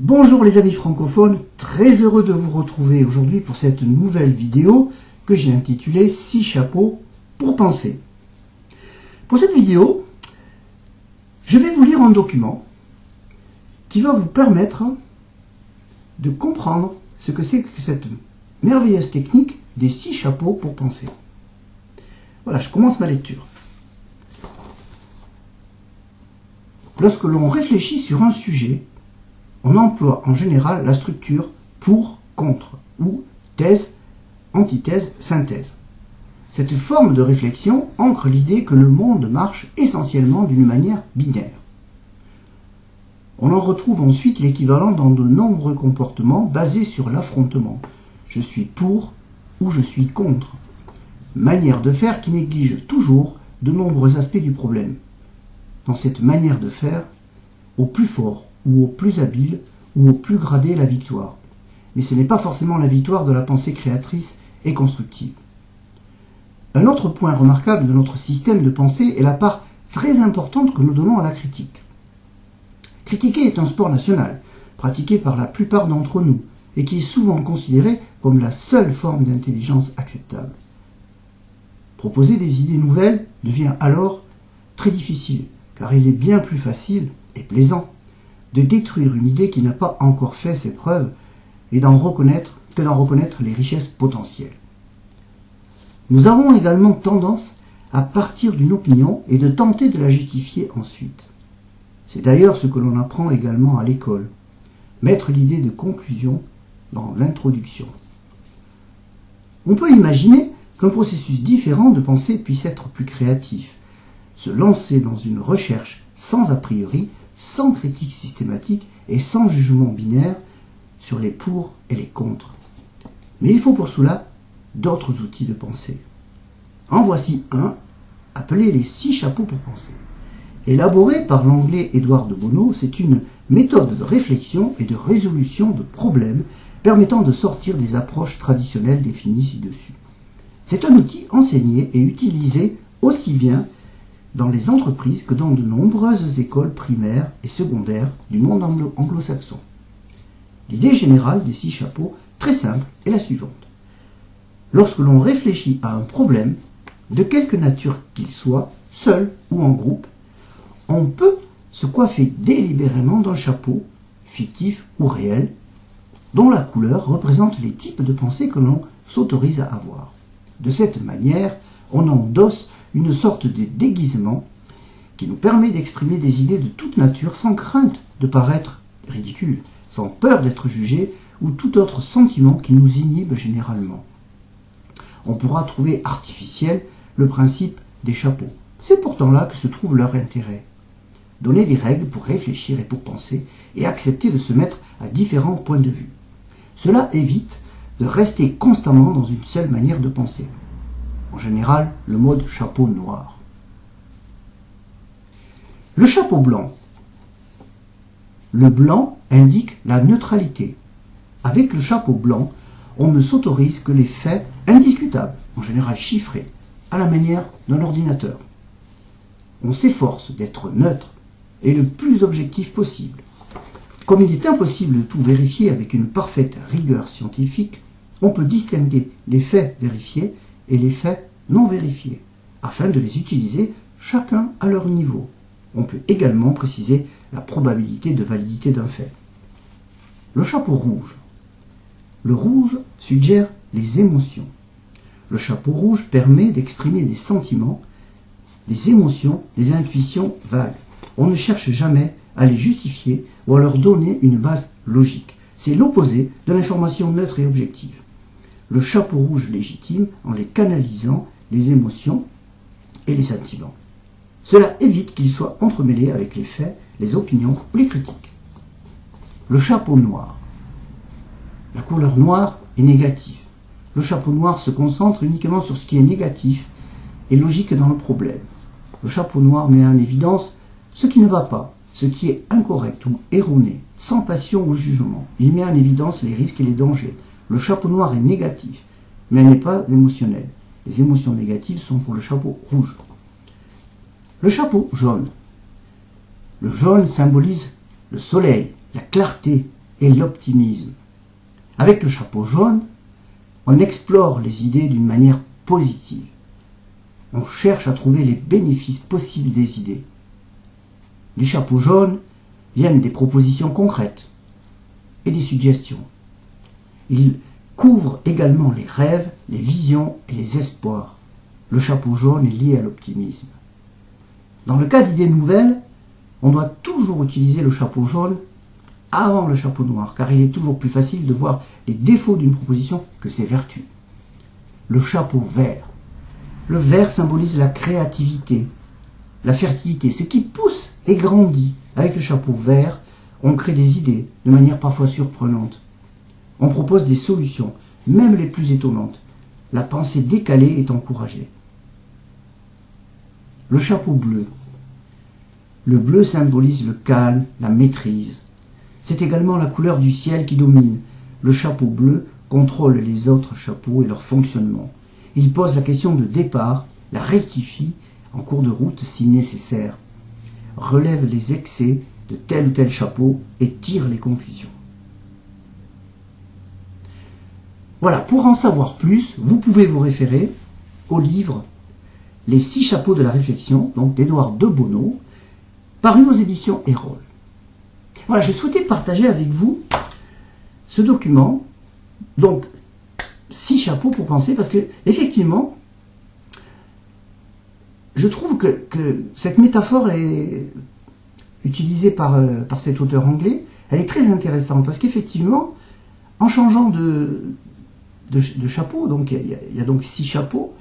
Bonjour les amis francophones, très heureux de vous retrouver aujourd'hui pour cette nouvelle vidéo que j'ai intitulée 6 chapeaux pour penser. Pour cette vidéo, je vais vous lire un document qui va vous permettre de comprendre ce que c'est que cette merveilleuse technique des 6 chapeaux pour penser. Voilà, je commence ma lecture. Lorsque l'on réfléchit sur un sujet, on emploie en général la structure pour, contre, ou thèse, antithèse, synthèse. Cette forme de réflexion ancre l'idée que le monde marche essentiellement d'une manière binaire. On en retrouve ensuite l'équivalent dans de nombreux comportements basés sur l'affrontement. Je suis pour ou je suis contre. Manière de faire qui néglige toujours de nombreux aspects du problème. Dans cette manière de faire, au plus fort ou au plus habile ou au plus gradé la victoire. Mais ce n'est pas forcément la victoire de la pensée créatrice et constructive. Un autre point remarquable de notre système de pensée est la part très importante que nous donnons à la critique. Critiquer est un sport national, pratiqué par la plupart d'entre nous, et qui est souvent considéré comme la seule forme d'intelligence acceptable. Proposer des idées nouvelles devient alors très difficile, car il est bien plus facile et plaisant de détruire une idée qui n'a pas encore fait ses preuves et d'en reconnaître les richesses potentielles. Nous avons également tendance à partir d'une opinion et de tenter de la justifier ensuite. C'est d'ailleurs ce que l'on apprend également à l'école. Mettre l'idée de conclusion dans l'introduction. On peut imaginer qu'un processus différent de pensée puisse être plus créatif. Se lancer dans une recherche sans a priori, sans critique systématique et sans jugement binaire sur les pour et les contre. Mais il faut pour cela d'autres outils de pensée. En voici un, appelé les 6 chapeaux pour penser. Élaboré par l'anglais Edward de Bono, c'est une méthode de réflexion et de résolution de problèmes permettant de sortir des approches traditionnelles définies ci-dessus. C'est un outil enseigné et utilisé aussi bien dans les entreprises que dans de nombreuses écoles primaires et secondaires du monde anglo-saxon. L'idée générale des 6 chapeaux, très simple, est la suivante. Lorsque l'on réfléchit à un problème, de quelque nature qu'il soit, seul ou en groupe, on peut se coiffer délibérément d'un chapeau, fictif ou réel, dont la couleur représente les types de pensées que l'on s'autorise à avoir. De cette manière, on endosse une sorte de déguisement qui nous permet d'exprimer des idées de toute nature sans crainte de paraître ridicule, sans peur d'être jugé ou tout autre sentiment qui nous inhibe généralement. On pourra trouver artificiel le principe des chapeaux. C'est pourtant là que se trouve leur intérêt. Donner des règles pour réfléchir et pour penser et accepter de se mettre à différents points de vue. Cela évite de rester constamment dans une seule manière de penser. En général, le mode chapeau noir. Le chapeau blanc. Le blanc indique la neutralité. Avec le chapeau blanc, on ne s'autorise que les faits indiscutables, en général chiffrés, à la manière d'un ordinateur. On s'efforce d'être neutre et le plus objectif possible. Comme il est impossible de tout vérifier avec une parfaite rigueur scientifique, on peut distinguer les faits vérifiés et les faits non vérifiés, afin de les utiliser chacun à leur niveau. On peut également préciser la probabilité de validité d'un fait. Le chapeau rouge. Le rouge suggère les émotions. Le chapeau rouge permet d'exprimer des sentiments, des émotions, des intuitions vagues. On ne cherche jamais à les justifier ou à leur donner une base logique. C'est l'opposé de l'information neutre et objective. Le chapeau rouge légitime en les canalisant les émotions et les sentiments. Cela évite qu'ils soient entremêlés avec les faits, les opinions ou les critiques. Le chapeau noir. La couleur noire est négative. Le chapeau noir se concentre uniquement sur ce qui est négatif et logique dans le problème. Le chapeau noir met en évidence ce qui ne va pas, ce qui est incorrect ou erroné, sans passion ou jugement. Il met en évidence les risques et les dangers. Le chapeau noir est négatif, mais elle n'est pas émotionnelle. Les émotions négatives sont pour le chapeau rouge. Le chapeau jaune. Le jaune symbolise le soleil, la clarté, et l'optimisme. Avec le chapeau jaune, on explore les idées d'une manière positive. On cherche à trouver les bénéfices possibles des idées. Du chapeau jaune viennent des propositions concrètes et des suggestions. Il couvre également les rêves, les visions et les espoirs. Le chapeau jaune est lié à l'optimisme. Dans le cas d'idées nouvelles, on doit toujours utiliser le chapeau jaune avant le chapeau noir, car il est toujours plus facile de voir les défauts d'une proposition que ses vertus. Le chapeau vert. Le vert symbolise la créativité, la fertilité, ce qui pousse et grandit. Avec le chapeau vert, on crée des idées de manière parfois surprenante. On propose des solutions, même les plus étonnantes. La pensée décalée est encouragée. Le chapeau bleu. Le bleu symbolise le calme, la maîtrise. C'est également la couleur du ciel qui domine. Le chapeau bleu contrôle les autres chapeaux et leur fonctionnement. Il pose la question de départ, la rectifie en cours de route si nécessaire, relève les excès de tel ou tel chapeau et tire les conclusions. Voilà, pour en savoir plus, vous pouvez vous référer au livre « Les 6 chapeaux de la réflexion » donc d'Édouard de Bonneau, paru aux éditions Erol. Voilà, je souhaitais partager avec vous ce document, donc 6 chapeaux pour penser, parce que effectivement, je trouve que cette métaphore est utilisée par cet auteur anglais, elle est très intéressante, parce qu'effectivement, en changeant de chapeau, donc il y a donc 6 chapeaux,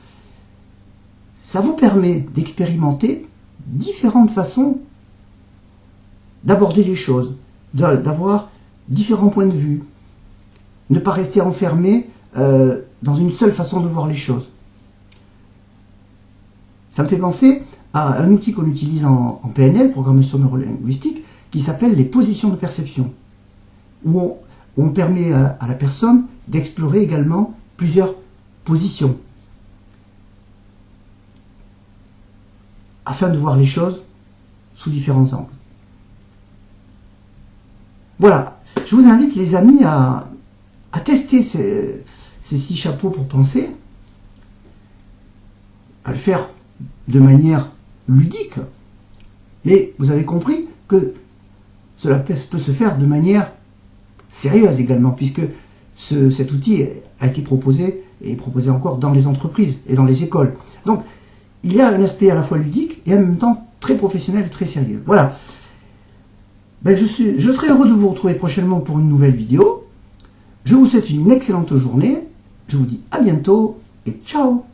ça vous permet d'expérimenter différentes façons d'aborder les choses, d'avoir différents points de vue, ne pas rester enfermé dans une seule façon de voir les choses. Ça me fait penser à un outil qu'on utilise en PNL, programmation neurolinguistique, qui s'appelle les positions de perception, où on permet à la personne d'explorer également plusieurs positions, afin de voir les choses sous différents angles. Voilà, je vous invite les amis à tester ces 6 chapeaux pour penser, à le faire de manière ludique, mais vous avez compris que cela peut se faire de manière sérieuse également, puisque cet outil a été proposé et est proposé encore dans les entreprises et dans les écoles. Donc, il y a un aspect à la fois ludique et en même temps très professionnel et très sérieux. Voilà. Ben, je serai heureux de vous retrouver prochainement pour une nouvelle vidéo. Je vous souhaite une excellente journée. Je vous dis à bientôt et ciao!